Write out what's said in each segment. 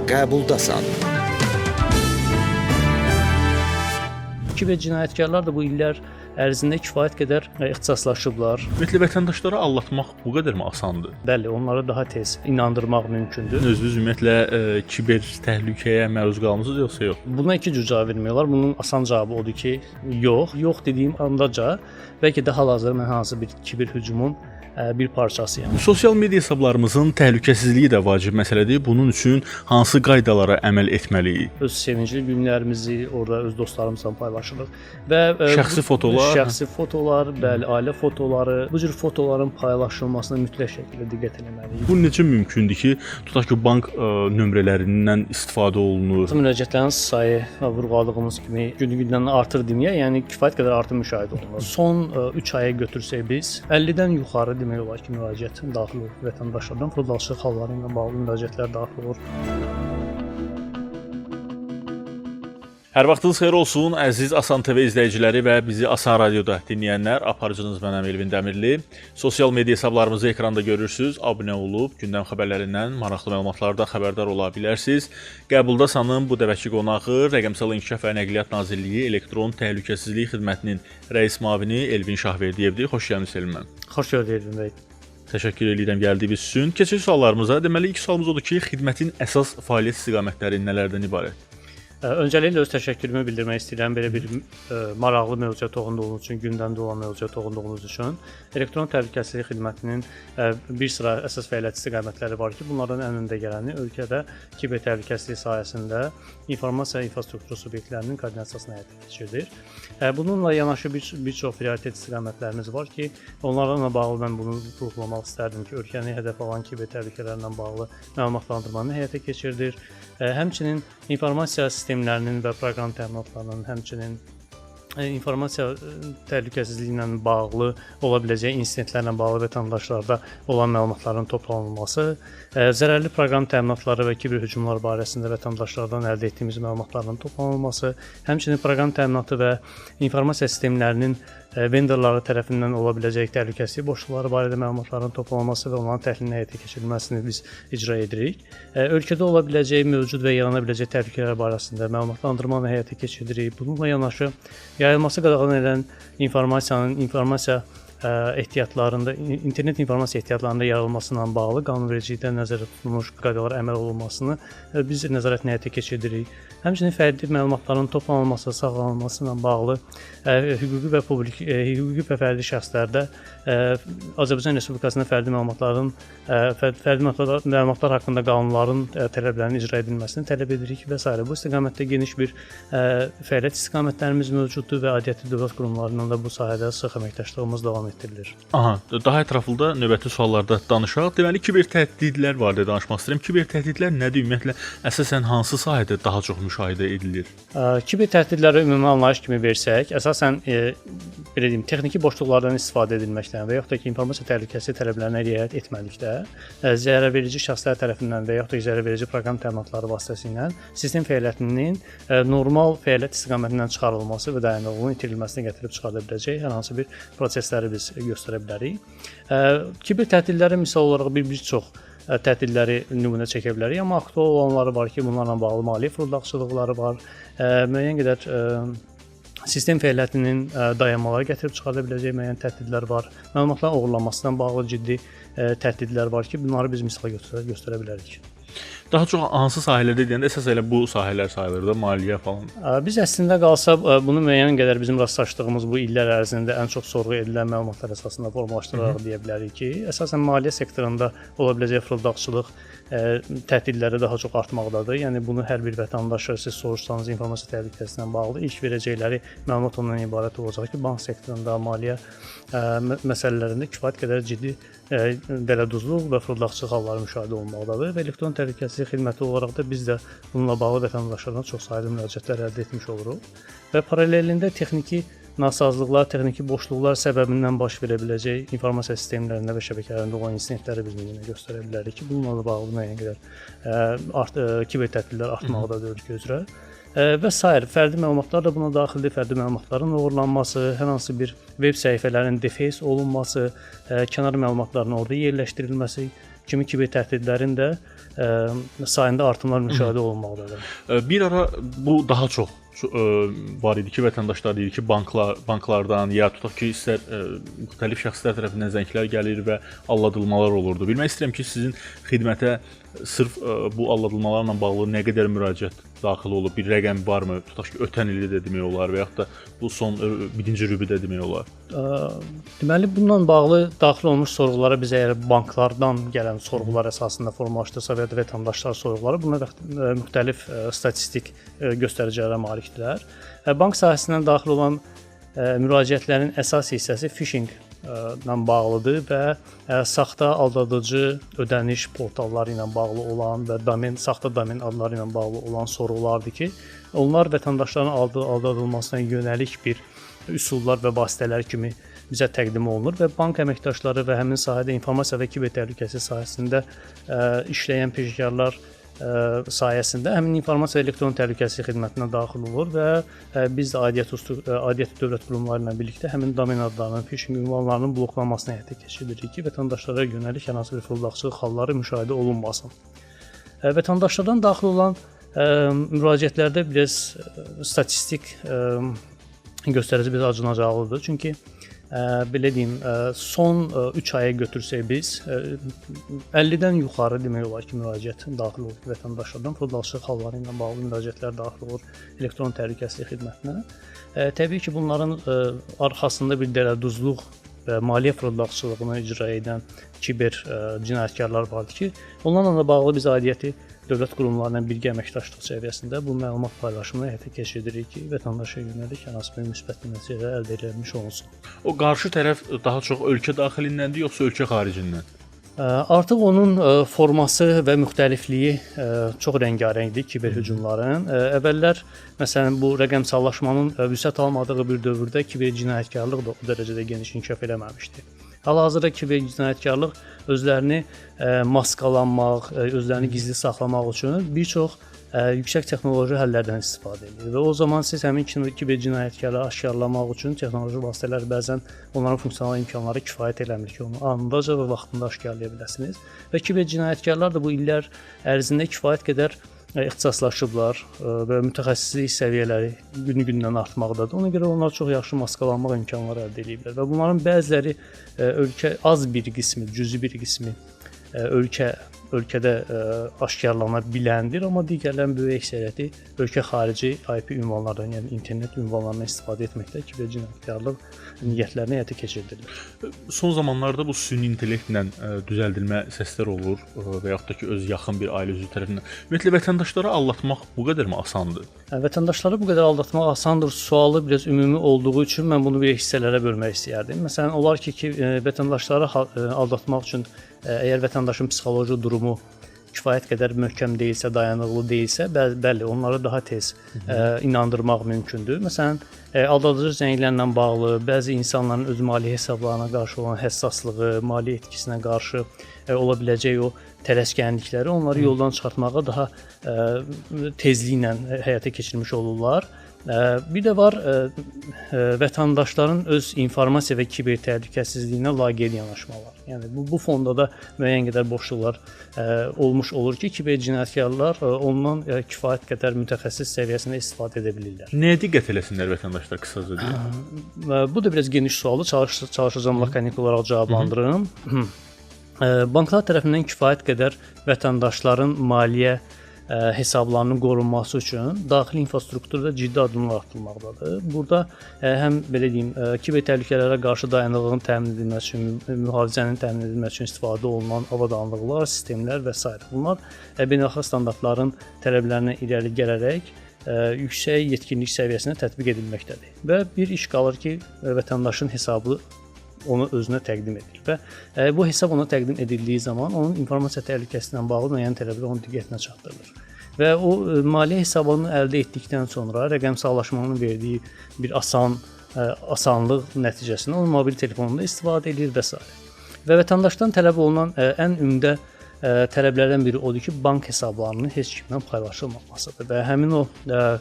Qəbuldasan. Kiber cinayətkarlar da bu illər ərzində kifayət qədər ixtisaslaşıblar. Ümumiyyətlə vətəndaşları aldatmaq bu qədərmi asandır? Bəli, onları daha tez inandırmaq mümkündür. Özünüz ümumiyyətlə kiber təhlükəyə məruz qalmısınız yoxsa yox? Buna iki cür cavab vermək olar. Bunun asan cavabı odur ki, yox. Yox dediyim andaca bəlkə də hal-hazırda mən hansı bir kiber hücumun bir parçasıyam. Sosial media hesablarımızın təhlükəsizliyi də vacib məsələdir. Bunun üçün hansı qaydalara əməl etməliyik? Öz sevincli günlərimizi orada öz dostlarımızla paylaşırıq və şəxsi fotolar, bəli, ailə fotoları, bu cür fotoların paylaşılmasına mütləq şəkildə diqqət etməliyik. Bu necə mümkündür ki, tutaq ki, bank nömrələrindən istifadə olunur? Müraciətlərin sayı vurğuladığımız kimi gün-gündən artır deməyə, yəni kifayət qədər artım müşahidə olunur. Son 3 aya götürsək biz 50-dən yuxarı demək olar ki, müraciət daxil olur vətəndaşlardan, fraudlaşıq halları ilə bağlı müraciətlər daxil olur. Hər vaxtınız xeyir olsun, əziz Asan TV izləyiciləri və bizi Asan Radioda dinləyənlər. Aparıcınız mənəm Elvin Dəmirli. Sosial media hesablarımızı ekranda görürsünüz. Abunə olub gündəm xəbərlərindən, maraqlı məlumatlardan xəbərdar ola bilərsiniz. Qəbuldasanın bu dəfəki qonağı Rəqəmsal İnkişaf və Nəqliyyat Nazirliyi Elektron Təhlükəsizlik Xidmətinin rəis müavini Elvin Şahverdiyevdir. Xoş gəlmisiniz Elvin. Xoş gördük Elvin bəy. Təşəkkür edirəm gəldiyiniz üçün. Keçək suallarımıza. Deməli, ilk sualımız odur ki, xidmətin əsas fəaliyyət istiqamətləri nələrdən ibarət? Öncəliklə öz təşəkkürümü bildirmək istəyirəm belə bir maraqlı mövzuya toxunduğunuz üçün, gündəmdə olan mövzuya toxunduğunuz üçün. Elektron Təhlükəsizlik Xidmətinin bir sıra əsas fəaliyyət istiqamətləri var ki, bunlardan ən öndə gələni ölkədə kiber təhlükəsizlik sahəsində informasiya infrastrukturu subyektlərinin koordinasiyasını həyata keçirilir. Bununla yanaşı bir çox prioritet istiqamətlərimiz var ki, onlarla bağlı mən bunu vurğulamaq istərdim ki, ölkəni hədəf alan kiber təhlükələrlə bağlı məlumatlandırmanı həyata keçirilir. Həmçinin informasiya sistemlərinin və proqram təminatlarının, həmçinin informasiya təhlükəsizliyi ilə bağlı ola biləcək insidentlərlə bağlı vətəndaşlarda olan məlumatların toplanılması, zərərli proqram təminatları və kiber hücumlar barəsində vətəndaşlardan əldə etdiyimiz məlumatların toplanılması, həmçinin proqram təminatı və informasiya sistemlərinin vendorları tərəfindən ola biləcək təhlükəsizlik boşluqları barədə məlumatların toplanılması və onların təhlilini həyata keçirilməsini biz icra edirik. Ölkədə ola biləcək, mövcud və yarana biləcək təhlükələr barəsində məlumatlandırmanı həyata keçiririk. Bununla yanaşı yayılması qadağan edilən informasiya ehtiyatlarında, internet informasiya ehtiyatlarında yayılmasına bağlı qanunvericilikdə nəzərdə tutulmuş qaydalara əməl olunmasını biz nəzarətlə həyata keçiririk. Həmçinin fərdi məlumatların toplanılması, saxlanılması ilə bağlı hüquqi və fərdi şəxslərdə Azərbaycan Respublikasında fərdi məlumatlar haqqında qanunların tələblərinin icra edilməsini tələb edirik və s. Bu istiqamətdə geniş bir fəaliyyət istiqamətlərimiz mövcuddur və aidiyyatlı dövlət qurumlarından da bu sahədə sıx əməkdaşlığımız davam etdirilir. Daha ətraflı növbəti suallarda danışaq. Deməli, kiber təhdidlər barədə danışmaq istəyirəm. Kiber təhdidlər nədir? Ümumiyyətlə, əsasən hansı sahədə daha çox müşahidə edilir? Kiber təhdidləri ümumi anlayış kimi versək, əsasən belə deyim, texniki boşluqlardan istifadə edilməkdən və yaxud da ki, informasiya təhlükəsizlik tələblərinə riayət etmədikdə zərərverici şəxslər tərəfindən və yaxud da zərərverici proqram təminatları vasitəsilə sistem fəaliyyətinin normal fəaliyyət istiqamətindən çıxarılması və dayandırılığının itirilməsinə gətirib çıxarda biləcək hər hansı bir prosesləri biz göstərə bilərik. Kiber təhdidləri misal olaraq bir çox təhdidləri nümunə çəkə bilərik, amma aktual olanları var ki, bunlarla bağlı maliyyə fırıldaqçılıqları var, müəyyən qədər sistem fəaliyyətinin dayanmaları gətirib çıxarda biləcək müəyyən təhdidlər var, məlumatların oğurlanmasından bağlı ciddi təhdidlər var ki, bunları biz misal göstərə bilərik. Daha çox hansı sahələrdə deyəndə əsas elə bu sahələr sayılır da, maliyyə falan. Biz əslində qalsa bunu müəyyən qədər bizim rastlaşdığımız bu illər ərzində ən çox sorğu edilən məlumatlar əsasında formalaşdıraraq deyə bilərik ki, əsasən maliyyə sektorunda ola biləcək fırıldaqçılıq təhdidləri daha çox artmaqdadır. Yəni bunu hər bir vətəndaşa siz soruşsanız informasiya təhlükəsizliyi ilə bağlı ilk verəcəkləri məlumat ondan ibarət olacaq ki, bank sektorunda, maliyyə məsələlərində kifayət qədər ciddi dələduzluq və fırıldaqçılıq halları müşahidə olunmaqdadır və elektron təhlükəsizlik xidməti olaraq da biz də bununla bağlı vətəndaşlardan çox saylı müraciətlər əldə etmiş oluruq və paralelində texniki nasazlıqlar, texniki boşluqlar səbəbindən baş verə biləcək informasiya sistemlərində və şəbəkələrində olan insidentləri biz nümunə göstərə bilərik ki, bununla bağlı müəyyən qədər kiber təhdidlər artmaqdadır ölkə üzrə. Və s. fərdi məlumatlar da buna daxildir. Fərdi məlumatların oğurlanması, hər hansı bir veb səhifələrin deface olunması, kənar məlumatların orada yerləşdirilməsi kimi kiber təhdidlərin də sayında artımlar müşahidə olunmaqdadır. Bir ara bu daha çox var idi ki, vətəndaşlar deyir ki, banklardan ya tutaq ki, istər müxtəlif şəxslər tərəfindən zənglər gəlir və aldadılmalar olurdu. Bilmək istəyirəm ki, sizin xidmətə sırf bu aldadılmalarla bağlı nə qədər müraciət daxil olub, bir rəqəm varmı? Tutaq ki, ötən ildə də demək olar və yaxud da bu son birinci rübüdə demək olar. Deməli, bununla bağlı daxil olmuş sorğulara biz əgər banklardan gələn sorğular əsasında formalaşdırsa və ya da vətəndaşlar sorğuları, bunlar müxtəlif statistik göstəricilərə malikdirlər. Bank sahəsindən daxil olan müraciətlərin əsas hissəsi phishing-la bağlıdır və saxta aldadıcı ödəniş portalları ilə bağlı olan və saxta domen adları ilə bağlı olan sorğulardır ki, onlar vətəndaşların aldadılmasına yönəlik bir üsullar və vasitələr kimi bizə təqdim olunur və bank əməkdaşları və həmin sahədə informasiya və kiber təhlükəsizlik sahəsində işləyən peşəkarlar sayəsində həmin informasiya elektron təhlükəsizlik xidmətinə daxil olur və biz də aidiyyatı dövlət qurumları ilə birlikdə həmin domen adlarının, phishing ünvanlarının bloklanmasına həyata keçiririk ki, vətəndaşlara yönəlik hər hansı bir fırıldaqçılıq halları müşahidə olunmasın. Vətəndaşlardan daxil olan müraciətlərdə biraz statistik göstərici biraz acınacaqlıdır. Çünki belə deyim, son 3 aya götürsək biz 50-dən yuxarı demək olar ki, müraciət daxil olur vətəndaşlardan. Fırıldaqçılıq halları ilə bağlı müraciətlər daxil olur elektron təhlükəsizlik xidmətinə. Təbii ki, bunların arxasında bir dələduzluq və maliyyə fırıldaqçılığını icra edən kiber cinayətkarlar vardır ki, onlarla da bağlı biz aidiyyəti dövlət qurumlarına birgə əməkdaşlıq səviyyəsində bu məlumat paylaşımını həyata keçiririk ki, vətəndaşa yönəlik hər hansı bir müsbət nəticələr əldə edilmiş olsun. O qarşı tərəf daha çox ölkə daxilindəndir, yoxsa ölkə xaricindən? Artıq onun forması və müxtəlifliyi çox rəngarəngdir kiber hücumların. Əvvəllər məsələn bu rəqəmsallaşmanın vüsət almadığı bir dövrdə kiber cinayətkarlıq da o dərəcədə geniş inkişaf eləməmişdi. Hal-hazırda kiber cinayətkarlıq özlərini maskalanmaq, özlərini gizli saxlamaq üçün bir çox yüksək texnoloji həllərdən istifadə edir və o zaman siz həmin kiber cinayətkarları aşkarlamaq üçün texnoloji vasitələr bəzən onların funksional imkanları kifayət eləmir ki, onu anındaca və vaxtında aşkarlaya biləsiniz və kiber cinayətkarlar da bu illər ərzində kifayət qədər ixtisaslaşıblar və mütəxəssislik səviyyələri günü-gündən artmaqdadır. Ona görə onlar çox yaxşı maskalanmaq imkanları əldə ediblər və bunların bəziləri az bir qismi, cüzi bir qismi ölkədə aşkarlana biləndir, amma digərlərin böyük əksəriyyəti ölkə xarici IP ünvanlardan, yəni internet ünvanlarından istifadə etməkdə kiber cinayətkarlıq niyyətlərini həyata keçirilir. Son zamanlarda bu süni intellektlə düzəldilmə səslər olur və yaxud da ki, öz yaxın bir ailə üzvü tərəfindən. Ümumiyyətlə, vətəndaşları aldatmaq bu qədərmi asandır? Vətəndaşları bu qədər aldatmaq asandır sualı biraz ümumi olduğu üçün mən bunu bir hissələrə bölmək istəyərdim. Məsələn, olar ki, vətəndaşları aldatmaq üçün əgər vətəndaşın psixoloji durumu kifayət qədər möhkəm deyilsə, dayanıqlı deyilsə, bəli, onları daha tez inandırmaq mümkündür. Məsələn, aldadıcı zənglərlə bağlı bəzi insanların öz maliyyə hesablarına qarşı olan həssaslığı, maliyyə etkisinə qarşı ola biləcək o tələskənlikləri onları yoldan çıxartmağa daha tezliklə həyata keçirmiş olurlar. Bir də var vətəndaşların öz informasiya və kiber təhlükəsizliyinə laqeyd yanaşmalar. Yəni bu fonda da müəyyən qədər boşluqlar olmuş olur ki, kiber cinayətkarlar ondan kifayət qədər mütəxəssis səviyyəsində istifadə edə bilirlər. Nəyə diqqət eləsinlər vətəndaşlar qısaca deyək? Bu da biraz geniş sualdır. Çalışacağam lakonik olaraq cavablandırım. Banklar tərəfindən kifayət qədər vətəndaşların maliyyə hesablarının qorunması üçün daxili infrastrukturda ciddi addımlar atılmaqdadır. Burada həm belə deyim, kiber təhlükələrə qarşı dayanıqlığın təmin edilməsi üçün, mühafizənin təmin edilməsi üçün istifadə olunan avadanlıqlar, sistemlər və s. Bunlar beynəlxalq standartların tələblərinə irəli gələrək yüksək yetkinlik səviyyəsinə tətbiq edilməkdədir. Və bir iş qalır ki, vətəndaşın hesabı onu özünə təqdim edir və bu hesab ona təqdim edildiyi zaman onun informasiya təhlükəsi ilə bağlı müəyyən tələblər onun diqqətinə çatdırılır. Və o maliyyə hesabını əldə etdikdən sonra rəqəmsallaşmanın verdiyi bir asanlıq nəticəsində onun mobil telefonunda istifadə edir və s. Və vətəndaşdan tələb olunan ən ümdə tələblərdən biri odur ki, bank hesablarının heç kimlə paylaşılmamasıdır və həmin o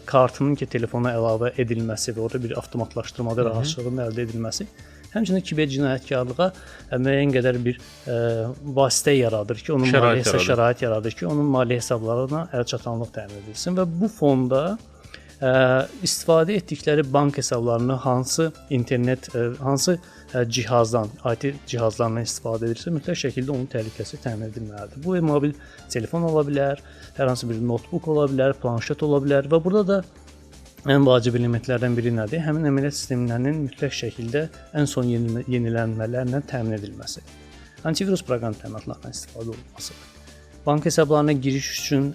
kartının ki, telefona əlavə edilməsi və orada bir avtomatlaşdırmada rahatçılığın əldə edilməsi Həmçinin kiber cinayətkarlığa müəyyən qədər bir vasitə yaradır ki, onun şərait yaradır ki, onun maliyyə hesablarına əlçatanlıq təmin edilsin və bu fonda istifadə etdikləri bank hesablarını hansı cihazdan, IT cihazlarından istifadə edirsə, mütləq şəkildə onun təhlükəsi təmin edilməlidir. Bu mobil telefon ola bilər, hər hansı bir notebook ola bilər, planşet ola bilər və burada da ən vacib elementlərdən biri nədir? Həmin əməliyyat sistemlərinin mütləq şəkildə ən son yenilənmələrlə təmin edilməsi. Antivirus proqram təminatlarından istifadə olunması. Bank hesablarına giriş üçün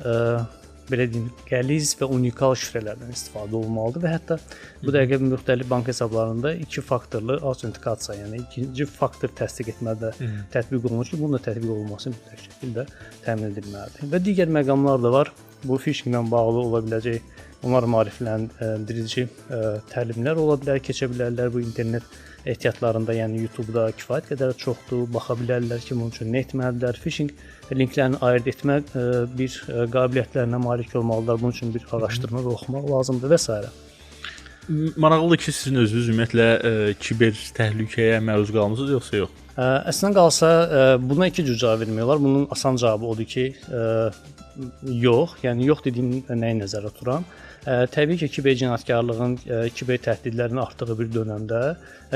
belə deyim, qəliz və unikal şifrələrdən istifadə olunmalıdır və hətta bu dəqiqə müxtəlif bank hesablarında 2 faktorlu autentikasiya, yəni ikinci faktor təsdiq etmədə tətbiq olunur ki, bunun da tətbiq olunması mütləq şəkildə təmin edilməlidir. Və digər məqamlar da var. Bu phishinglə bağlı ola biləcək, onlar maarifləndirici təlimlər ola bilər, keçə bilərlər bu internet ehtiyatlarında, yəni YouTube-da kifayət qədər çoxdur, baxa bilərlər ki, bunun üçün nə etməlidirlər. Phishing linklərini ayırd etmə bir qabiliyyətlərinə malik olmalıdırlar. Bunun üçün bir araşdırma və oxumaq lazımdır və s. Maraqlıdır ki, sizin özünüz ümumiyyətlə kiber təhlükəyə məruz qalmısınız yoxsa yox? Əslində qalsa buna iki cür cavab vermək olar. Bunun asan cavabı odur ki, yox. Yəni yox dediyim nəyi nəzərdə tuturam? Təbii ki, kiber cinayətkarlığın, kiber təhdidlərinin artdığı bir dövrdə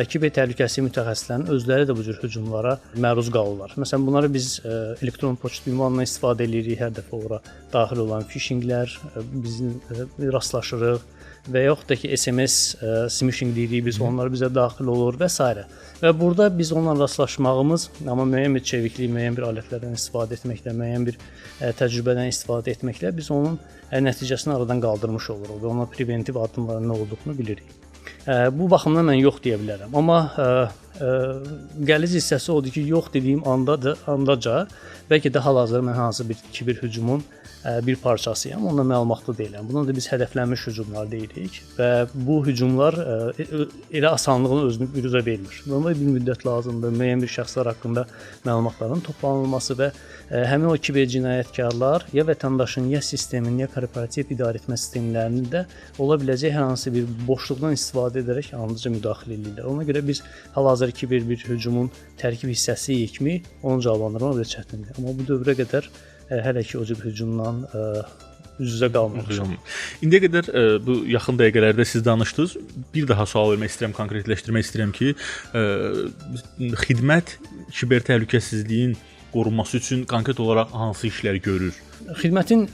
kiber təhlükəsizlik mütəxəssislərinin özləri də bu cür hücumlara məruz qalırlar. Məsələn, bunları biz elektron poçt ünvanından istifadə edirik, hər dəfə ora daxil olan phishinglər bizim rastlaşırıq və yaxud da ki, SMS smishing deyirik biz, onlar bizə daxil olur və s. Və burada biz onunla rastlaşmağımız, amma müəyyən bir çeviklik, müəyyən bir alətlərdən istifadə etməklə, müəyyən bir təcrübədən istifadə etməklə biz onun nəticəsini aradan qaldırmış oluruq və ona preventiv addımların nə olduğunu bilirik. Bu baxımdan mən yox deyə bilərəm. Amma qəliz hissəsi odur ki, yox dediyim andaca bəlkə də hal-hazırda mən hansı bir kiber hücumun bir parçasıyam, ondan məlumatlı deyiləm. Buna da biz hədəflənmiş hücumlar deyirik və bu hücumlar elə asanlıqla özünü büruzə vermir. Buna bir müddət lazımdır, müəyyən bir şəxslər haqqında məlumatların toplanılması və həmin o kiber cinayətkarlar ya vətəndaşın, ya sistemin, ya korporativ idarə etmə sistemlərinin də ola biləcək hər hansı bir boşluqdan istifadə edərək anlıca müdaxilə edirlər. Ona görə biz hal-hazırda kiber bir hücumun tərkib hissəsiyikmi, onu cavablandırmaq belə çətindir. Amma bu dövrə qədər hələ ki o cür hücumdan üz-üzə qalmamışam. İndiyə qədər bu yaxın dəqiqələrdə siz danışdınız. Bir daha sual vermək istəyirəm, konkretləşdirmək istəyirəm ki, xidmət kiber təhlükəsizliyin qorunması üçün konkret olaraq hansı işləri görür? Xidmətin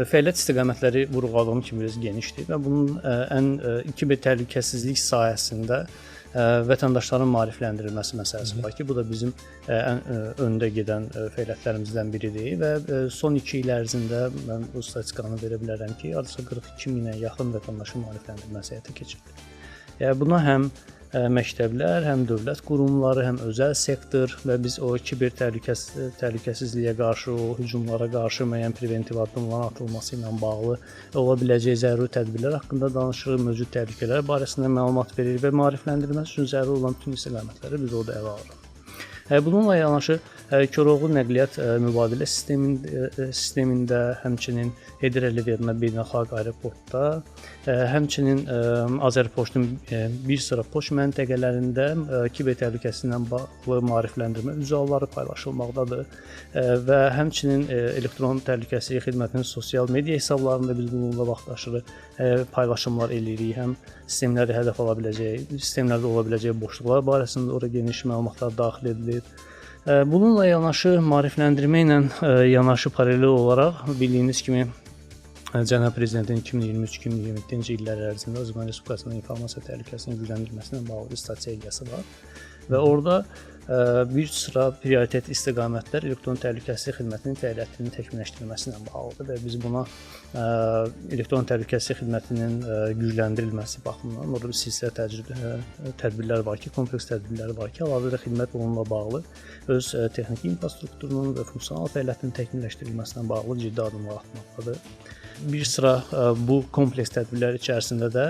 fəaliyyət istiqamətləri vurğuladığım kimi biraz genişdir və bunun ən kiber təhlükəsizlik sahəsində vətəndaşların maarifləndirilməsi məsələsi var ki, bu da bizim ən öndə gedən fəaliyyətlərimizdən biridir və son 2 il ərzində mən bu statistikanı verə bilərəm ki, artıq 42 minə yaxın vətəndaşın maarifləndirilməsi həyata keçirilir. Yəni buna həm məktəblər, həm dövlət qurumları, həm özəl sektor və biz o kiber təhlükəsizliyə qarşı, o hücumlara qarşı müəyyən preventiv addımların atılması ilə bağlı ola biləcək zəruri tədbirlər haqqında danışırıq, mövcud təhlükələr barəsində məlumat verir və maarifləndirilməsi üçün zəruri olan bütün istiqamətləri biz orada ələ alırıq. Bununla yanaşı Koroğlu nəqliyyat mübadilə sistemində, həmçinin Heydər Əliyev beynəlxalq aeroportda, həmçinin Azərpoçtun bir sıra poçt məntəqələrində kiber təhlükəsizliyi ilə bağlı maarifləndirmə üsulları paylaşılmaqdadır və həmçinin elektron təhlükəsizlik xidmətinin sosial media hesablarında biz bununla vaxtaşırı paylaşımlar eləyirik. Həm sistemləri hədəf ala biləcək, sistemlərdə ola biləcək boşluqlar barəsində ora geniş məlumatlar daxil edilir. Bununla yanaşı maarifləndirmə ilə yanaşı paralel olaraq bildiyiniz kimi Cənab Prezidentin 2023-2027-ci illər ərzində Azərbaycan Respublikasının informasiya təhlükəsizliyinin gücləndirilməsinə bağlı bir strategiyası var və orada bir sıra prioritet istiqamətlər elektron təhlükəsizlik xidmətinin fəaliyyətinin təkmilləşdirilməsi ilə bağlıdır və biz buna elektron təhlükəsizlik xidmətinin gücləndirilməsi baxımından orada bir silsilə tədbirlər var ki, kompleks tədbirlər var ki, hal-hazırda xidmət onunla bağlı öz texniki infrastrukturunun və funksional fəaliyyətinin təkmilləşdirilməsinə bağlı ciddi addımlar atmaqdadır. Bir sıra bu kompleks tədbirlər içərisində də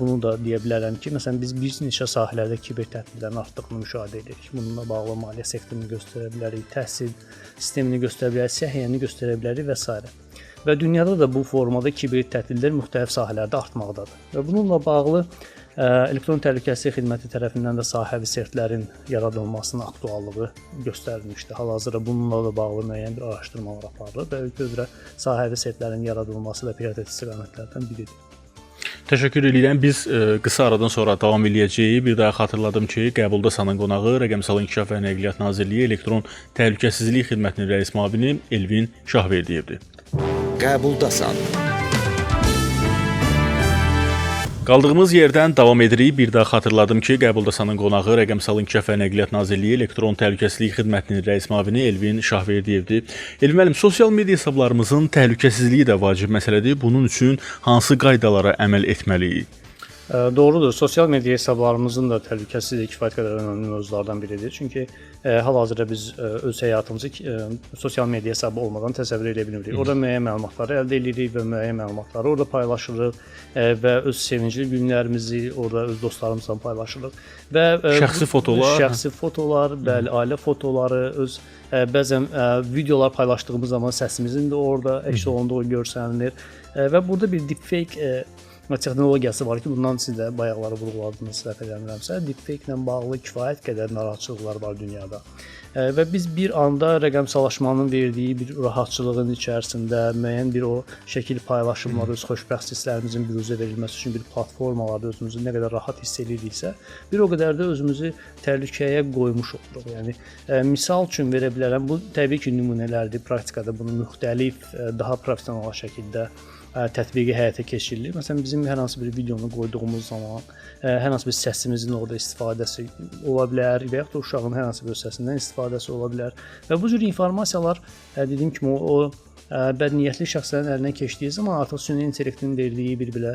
bunu da deyə bilərəm ki, məsələn biz bir neçə sahələrdə kiber təhdidlərin artdığını müşahidə edirik. Bununla bağlı maliyyə sektorunu göstərə bilərik, təhsil sistemini göstərə bilərik, səhiyyəni göstərə bilərik və s. Və dünyada da bu formada kiber təhdidlər müxtəlif sahələrdə artmaqdadır. Və bununla bağlı Elektron təhlükəsizlik xidməti tərəfindən də sahəvi sertlərin yaradılmasının aktuallığı göstərilmişdi. Hal-hazırda bununla da bağlı müəyyən bir araşdırmalar aparılır və ölkə üzrə sahəvi sertlərin yaradılması da prioritet istiqamətlərdən biridir. Təşəkkür edirəm. Biz qısa aradan sonra davam edəcəyik. Bir daha xatırladım ki, qəbulda salan qonağı Rəqəmsal İnkişaf və Nəqliyyat Nazirliyi Elektron Təhlükəsizlik Xidmətinin rəis müavini Elvin Şahverdiyevdir. Qəbuldasan. Qaldığımız yerdən davam edirik. Bir daha xatırladım ki, qəbuldasanın qonağı Rəqəmsal İnkişaf və Nəqliyyat Nazirliyi Elektron Təhlükəsizlik Xidmətinin rəis müavini Elvin Şahverdiyevdir. Elvin müəllim, sosial media hesablarımızın təhlükəsizliyi də vacib məsələdir. Bunun üçün hansı qaydalara əməl etməliyik? Doğrudur. Sosial media hesablarımızın da təhlükəsizliyi kifayət qədər önəmli mövzulardan biridir. Çünki hal-hazırda biz öz həyatımızı sosial media hesabı olmadan təsəvvür edə bilmirik. Orada müəyyən məlumatları əldə edirik və müəyyən məlumatları orada paylaşırıq və öz sevincli günlərimizi orada öz dostlarımızla paylaşırıq və şəxsi fotolar, bəli, ailə fotoları, öz bəzən videolar paylaşdığımız zaman səsimizin də orada əks olunduğu görsənilir və burada bir deepfake texnologiyası var ki, bundan siz də bayaqları vurğuladınız, səhv eləmirəmsə, deepfake ilə bağlı kifayət qədər narahatçılıqlar var dünyada. Və biz bir anda rəqəmsallaşmanın verdiyi bir rahatçılığın içərisində müəyyən bir o şəkil paylaşımları, öz xoşbəxt hisslərimizin büruzə verilməsi üçün bir platformalarda özümüzü nə qədər rahat hiss ediriksə, bir o qədər də özümüzü təhlükəyə qoymuş oluruq. Yəni misal üçün verə bilərəm, bu təbii ki, nümunələrdir, praktikada bunu müxtəlif, daha professional şəkildə tətbiqi həyata keçirilir. Məsələn, bizim hər hansı bir videonu qoyduğumuz zaman hər hansı bir səsimizin orada istifadəsi ola bilər və yaxud da uşağın hər hansı bir səsindən istifadəsi ola bilər. Və bu cür informasiyalar, dediyim kimi, o bədniyyətli şəxslərin əlinə keçdiyi zaman artıq süni intellektin verdiyi bir belə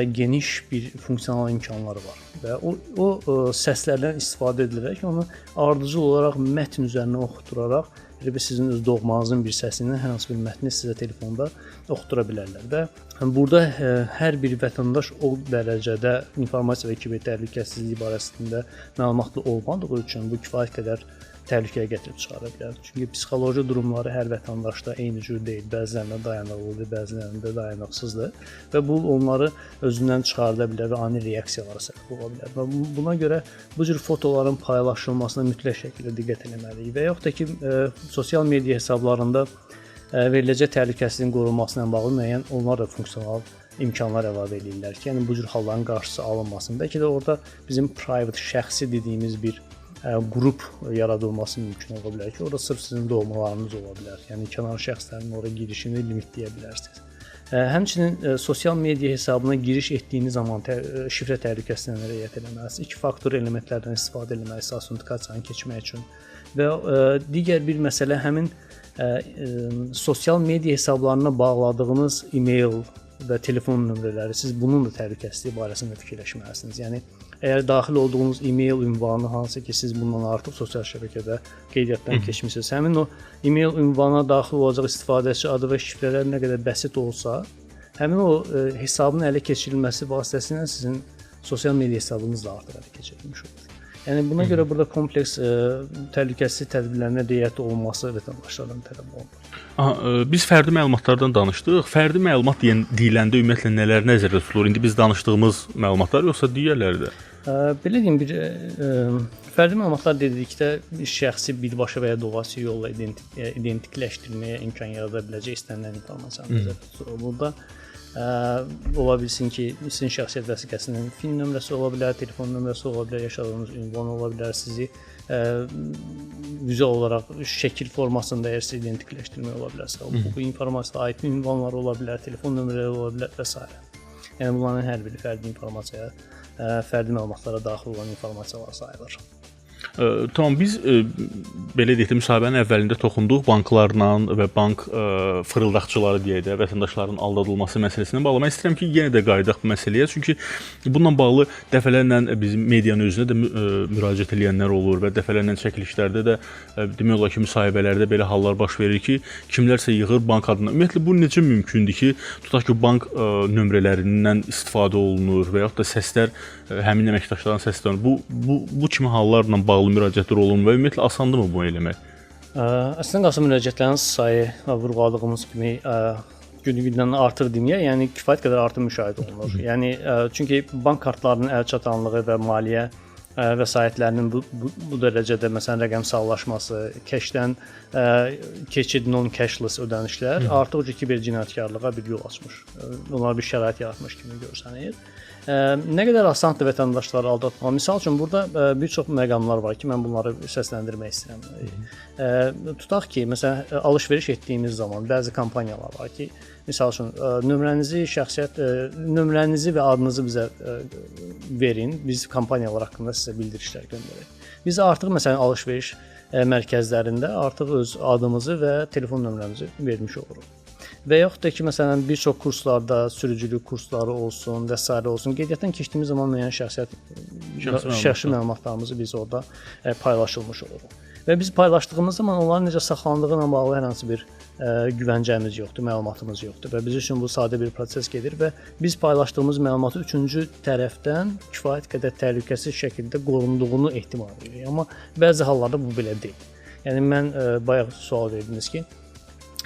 geniş bir funksional imkanları var. Və o səslərdən istifadə edilərək onu ardıcıl olaraq mətn üzərinə oxuturaraq sizin öz doğmanızın bir səsindən hər hansı bir mətni sizə telefonda oxutura bilərlər və burada hər bir vətəndaş o dərəcədə informasiya və kiber təhlükəsizliyi barəsində məlumatlı olmadığı üçün bu kifayət qədər təhlükəyə gətirib çıxara bilər. Çünki psixoloji durumları hər vətəndaşda eyni cür deyil. Bəzilərində dayanıqlıdır, bəzilərində dayanıqsızdır və bu onları özündən çıxarda bilər və ani reaksiyalara səbəb ola bilər. Və buna görə bu cür fotoların paylaşılmasına mütləq şəkildə diqqət etməliyik və yaxud da ki, sosial media hesablarında veriləcək təhlükəsizliyin qorunması ilə bağlı müəyyən onlar da funksional imkanlar əlavə edirlər ki, yəni bu cür halların qarşısı alınmasın. Bəlkə də orada bizim private, şəxsi dediyimiz bir qrup yaradılması mümkün ola bilər ki, orada sırf sizin doğmalarınız ola bilər. Yəni kənar şəxslərin oraya girişini limitləyə bilərsiniz. Həmçinin sosial media hesabına giriş etdiyiniz zaman şifrə təhlükəsizliyinə riayət etməlisiniz. 2 faktor elementlərdən istifadə etməlisiniz autentikasiyanı keçmək üçün. Və digər bir məsələ həmin sosial media hesablarına bağladığınız e-mail və telefon nömrələri, siz bunun da təhlükəsizliyi barəsində fikirləşməlisiniz. Yəni əgər daxil olduğunuz e-mail ünvanı hansı ki, siz bundan artıq sosial şəbəkədə qeydiyyatdan keçmisiniz, həmin o e-mail ünvanına daxil olacaq istifadəçi adı və şifrələr nə qədər bəsit olsa, həmin o hesabın ələ keçirilməsi vasitəsilə sizin sosial media hesabınız da artıq ələ keçirilmiş olur. Yəni buna görə burada kompleks təhlükəsizlik tədbirlərinə riayət olunması vətəndaşlardan tələb olunur. Biz fərdi məlumatlardan danışdıq. Fərdi məlumat deyiləndə ümumiyyətlə nələr nəzərdə tutulur? İndi biz danışdığımız məlumatlar yoxsa digərləri də? Belə deyim, fərdi məlumatlar dedikdə şəxsi birbaşa və ya doğası yolla identikləşdirməyə imkan yarada biləcək istənilən informasiyanı nəzərdə tutulur. Burada ola bilsin ki, sizin şəxsiyyət vəsiqəsinin fin nömrəsi ola bilər, telefon nömrəsi ola bilər, yaşadığınız ünvan ola bilər, sizi vizual olaraq şəkil formasında əgər sizi identikləşdirmək ola bilərsə, bu informasiya aid ünvanlar ola bilər, telefon nömrələri ola bilər və s. Yəni bunların hər biri fərdi informasiyaya, fərdi məlumatlara daxil olan informasiyalar sayılır. Tamam, biz belə deyək də müsahibənin əvvəlində toxunduq banklarla və bank fırıldaqçıları deyək də vətəndaşların aldadılması məsələsinə bağlı. Mən istəyirəm ki, yenə də qayıdaq bu məsələyə, çünki bununla bağlı dəfələrlə bizim medianın özünə də müraciət edənlər olur və dəfələrlə çəkilişlərdə də demək olar ki, müsahibələrdə belə hallar baş verir ki, kimlərsə yığır bank adına. Ümumiyyətlə bu necə mümkündür ki, tutaq ki, bank nömrələrindən istifadə olunur və yaxud da səslər həmin əməkdaşların səslənir. Bu kimi hallarla bağlı müraciətlər olunur və ümumiyyətlə asandırmı bunu eləmək? Əslində qalsa müraciətlərin sayı vurğuladığımız kimi günü-gündən artır deməyə, yəni kifayət qədər artım müşahidə olunur. Yəni çünki bank kartlarının əlçatanlığı və maliyyə vəsaitlərinin bu dərəcədə məsələn rəqəmsallaşması, keşdən keçid non-cashless ödənişlər artıq kiber cinayətkarlığa bir yol açmış. Onlar bir şərait yaratmış kimi görsənir. Nə qədər asandır vətəndaşları aldatmaq. Misal üçün burada bir çox məqamlar var ki, mən bunları səsləndirmək istəyirəm. Tutaq ki, məsələn alış-veriş etdiyimiz zaman bəzi kampaniyalar var ki, misal üçün nömrənizi və adınızı bizə verin. Biz kampaniyalar haqqında sizə bildirişlər göndərək. Biz artıq məsələn alış-veriş mərkəzlərində artıq öz adımızı və telefon nömrəmizi vermiş oluruq. Və yaxud da ki, məsələn, bir çox kurslarda sürücülük kursları olsun və s. olsun, qeydiyyatdan keçdiyimiz zaman müəyyən şəxsi məlumatlarımızı biz orada paylaşılmış oluruq. Və biz paylaşdığımız zaman onların necə saxlandığı ilə bağlı hər hansı bir güvəncəmiz yoxdur, məlumatımız yoxdur və biz üçün bu sadə bir proses gedir və biz paylaşdığımız məlumatı üçüncü tərəfdən kifayət qədər təhlükəsiz şəkildə qorunduğunu ehtimal edirik. Amma bəzi hallarda bu belə deyil. Yəni mən bayaq sual verdiniz ki,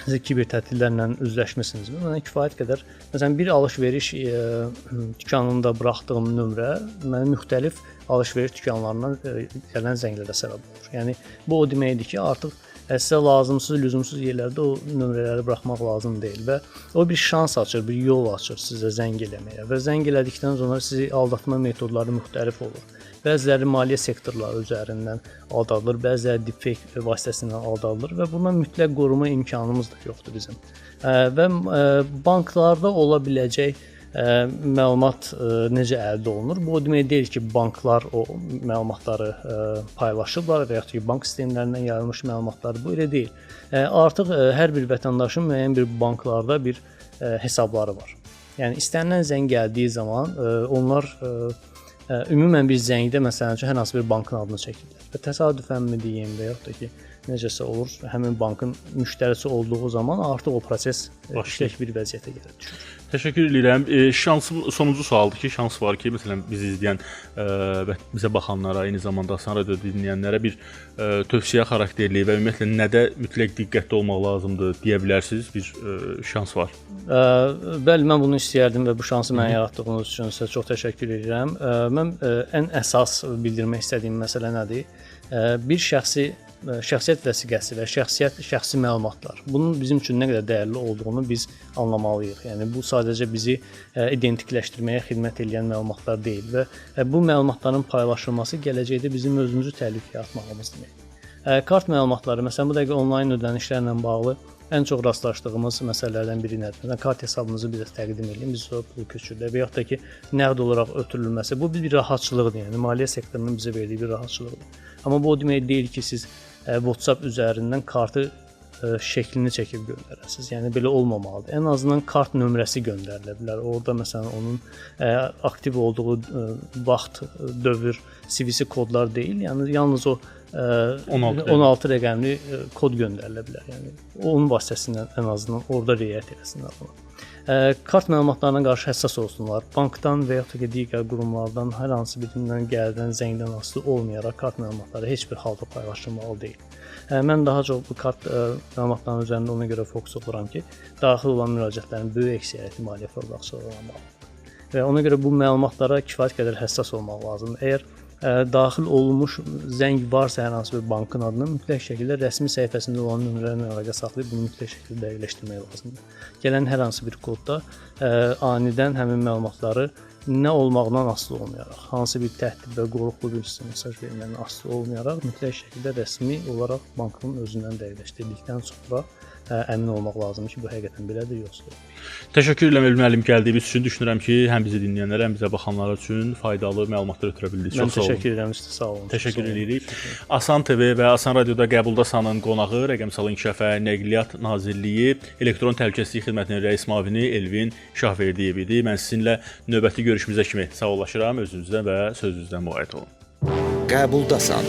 siz kiber təhdidlərlə üzləşmisinizmi? Mənə kifayət qədər, məsələn, bir alış-veriş dükanında buraxdığım nömrə mənə müxtəlif alış-veriş dükanlarından gələn zənglərə səbəb olur. Yəni bu o deməkdir ki, artıq sizə lazımsız, lüzumsuz yerlərdə o nömrələri buraxmaq lazım deyil və o bir şans açır, bir yol açır sizə zəng eləməyə və zəng elədikdən sonra sizi aldatma metodları müxtəlif olur. Bəziləri maliyyə sektorları üzərindən aldadılır, bəziləri deepfake vasitəsilə aldadılır və bundan mütləq qoruma imkanımız da yoxdur bizim. Və banklarda ola biləcək məlumat necə əldə olunur? Bu o demək deyil ki, banklar o məlumatları paylaşıblar və yaxud ki, bank sistemlərindən yayılmış məlumatlar bu elə deyil. Artıq hər bir vətəndaşın müəyyən bir banklarda bir hesabları var. Yəni istənilən zəng gəldiyi zaman onlar ümumən bir zəngdə məsələn üçün hər hansı bir bankın adını çəkirlər. Və təsadüfənmi deyim və yaxud da ki, necəsə olur, həmin bankın müştərisi olduğu zaman artıq o proses işlək bir vəziyyətə gəlir düşür. Təşəkkür edirəm. Sonuncu sualdır ki, şans var ki, məsələn, bizi izləyən və bizə baxanlara, eyni zamanda Asan Radio dinləyənlərə bir tövsiyə xarakterli və ümumiyyətlə nədə mütləq diqqətli olmaq lazımdır deyə bilərsiniz, bir şans var. Bəli, mən bunu istəyərdim və bu şansı mənə yaratdığınız üçün sizə çox təşəkkür edirəm. Mən ən əsas bildirmək istədiyim məsələ nədir? Bir şəxsiyyət vəsiqəsi və şəxsi məlumatlar. Bunun bizim üçün nə qədər dəyərli olduğunu biz anlamalıyıq. Yəni bu sadəcə bizi identikləşdirməyə xidmət edən məlumatlar deyil və bu məlumatların paylaşılması gələcəkdə bizim özümüzü təhlükəyə atmağımız deməkdir. Kart məlumatları, məsələn, bu dəqiqə onlayn ödənişlərlə bağlı ən çox rastlaşdığımız məsələlərdən biri nədir? Məsələn, kart hesabımızı bizə təqdim edin, biz sonra pulu köçürürük və yaxud da ki, nəqd olaraq ötürülməsi. Bu bir rahatçılıqdır, yəni maliyyə sektorunun bizə verdiyi bir rahatçılıqdır. Amma bu o demək deyil ki, siz WhatsApp üzərindən kartı şəklini çəkib göndərəsiniz. Yəni belə olmamalıdır. Ən azından kart nömrəsi göndərilə bilər. Orada məsələn onun aktiv olduğu vaxt, dövr, CVC kodlar deyil. Yəni yalnız o 16 rəqəmli kod göndərilə bilər. Yəni onun vasitəsilə ən azından orada riayət etsinlər buna. Kart məlumatlarına qarşı həssas olsunlar. Bankdan və yaxud da digər qurumlardan hər hansı birindən gəldən, zəngdən asılı olmayaraq kart məlumatları heç bir halda paylaşılmalı deyil. Mən daha çox bu kart məlumatlarının üzərində ona görə fokus oluram ki, daxil olan müraciətlərin böyük əksəriyyəti maliyyə formalaşdırılmalı olmalıdır. Və ona görə bu məlumatlara kifayət qədər həssas olmaq lazımdır. Əgər daxil olunmuş zəng varsa hər hansı bir bankın adına mütləq şəkildə rəsmi səhifəsində olan nömrələrlə əlaqə saxlayıb bunu mütləq şəkildə dəqiqləşdirmək lazımdır. Gələn hər hansı bir kodda anidən həmin məlumatları nə olmaqdan asılı olmayaraq, hansı bir təhdid və qorxulu bir mesaj verməkdən asılı olmayaraq mütləq şəkildə rəsmi olaraq bankın özündən dəqiqləşdirdikdən sonra əmin olmaq lazımdır ki, bu həqiqətən belədir, yoxsa. Təşəkkür edirəm müəllim gəldiyiniz üçün. Düşünürəm ki, həm bizi dinləyənlərə, həm bizə baxanlar üçün faydalı məlumatlar ötürə bildik. Çox sağ olun. Mən təşəkkür edirəm, sağ olun. Təşəkkür edirik. Asan TV və Asan Radioda Qəbulda Sanın qonağı Rəqəmsal İnkişaf və Nəqliyyat Nazirliyi Elektron Təhlükəsizlik Xidmətinin rəis müavini Elvin Şahverdiyev idi. Mən sizinlə növbəti görüşümüzə kimi sağollaşıram. Özünüzdən və sözünüzdən müğayət olun. Qəbuldasan.